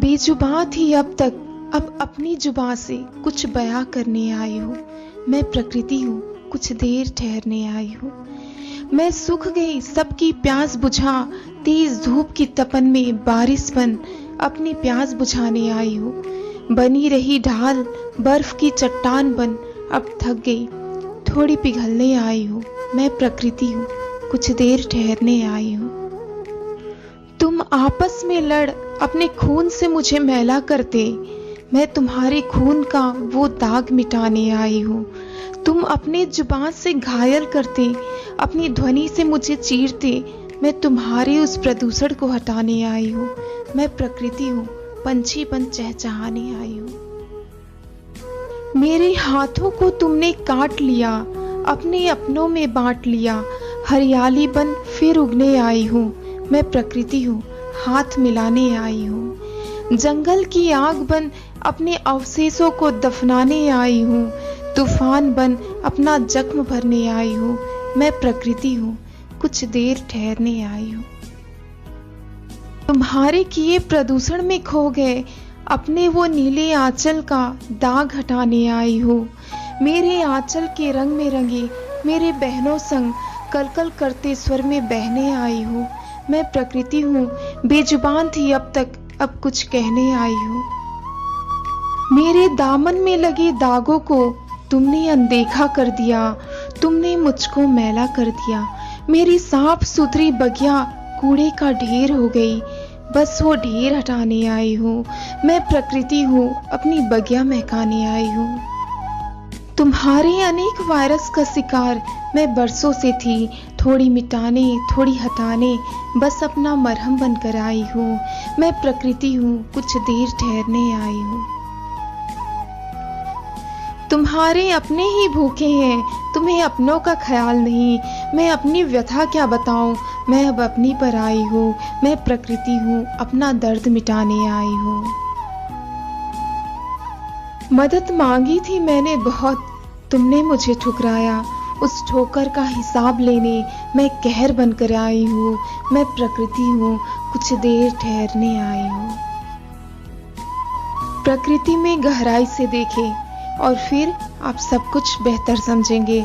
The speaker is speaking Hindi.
बेजुबां थी अब तक, अब अपनी जुबां से कुछ बयां करने आई हूँ। मैं प्रकृति हूँ, कुछ देर ठहरने आई हूँ। मैं सूख गई सबकी प्यास बुझा, तेज धूप की तपन में बारिश बन अपनी प्यास बुझाने आई हूँ। बनी रही ढाल बर्फ की चट्टान बन अब थक गई, थोड़ी पिघलने आई हूँ। मैं प्रकृति हूँ, कुछ देर ठहरने आई हूँ। तुम आपस में लड़ अपने खून से मुझे मैला करते, मैं तुम्हारे खून का वो दाग मिटाने आई हूँ। तुम अपने जुबान से घायल करते, अपनी ध्वनि से मुझे चीरते, मैं तुम्हारे उस प्रदूषण को हटाने आई हूँ। मैं प्रकृति हूँ, पंछी बन चहचहाने आई हूँ। मेरे हाथों को तुमने काट लिया, अपने अपनों में बांट लिया, हरियाली बन फिर उगने आई हूँ। मैं प्रकृति हूँ, हाथ मिलाने आई हूँ। जंगल की आग बन अपने अवशेषों को दफनाने आई हूँ। तूफान बन अपना जख्म भरने आई हूँ। मैं प्रकृति हूँ, कुछ देर ठहरने आई हूँ। तुम्हारे किए प्रदूषण में खो गए अपने वो नीले आंचल का दाग हटाने आई हूँ। मेरे आंचल के रंग में रंगे मेरे बहनों संग कलकल करते स्वर में बहने आई हूँ। मैं प्रकृति हूँ, बेजुबान थी अब तक, अब कुछ कहने आई हूँ। मेरे दामन में लगे दागों को तुमने अनदेखा कर दिया, तुमने मुझको मैला कर दिया। मेरी साफ सुथरी बगिया कूड़े का ढेर हो गई, बस वो ढेर हटाने आई हूँ। मैं प्रकृति हूँ, अपनी बगिया महकाने आई हूँ। तुम्हारे अनेक वायरस का शिकार मैं बरसों से थी, थोड़ी मिटाने थोड़ी हटाने बस अपना मरहम बनकर आई हूँ। मैं प्रकृति हूँ, कुछ देर ठहरने आई हूँ। तुम्हारे अपने ही भूखे हैं, तुम्हें अपनों का ख्याल नहीं। मैं अपनी व्यथा क्या बताऊं, मैं अब अपनी पर आई हूँ। मैं प्रकृति हूँ, अपना दर्द मिटाने आई हूँ। मदद मांगी थी मैंने बहुत, तुमने मुझे ठुकराया। उस ठोकर का हिसाब लेने मैं कहर बनकर आई हूँ। मैं प्रकृति हूँ, कुछ देर ठहरने आई हूँ। प्रकृति में गहराई से देखें और फिर आप सब कुछ बेहतर समझेंगे।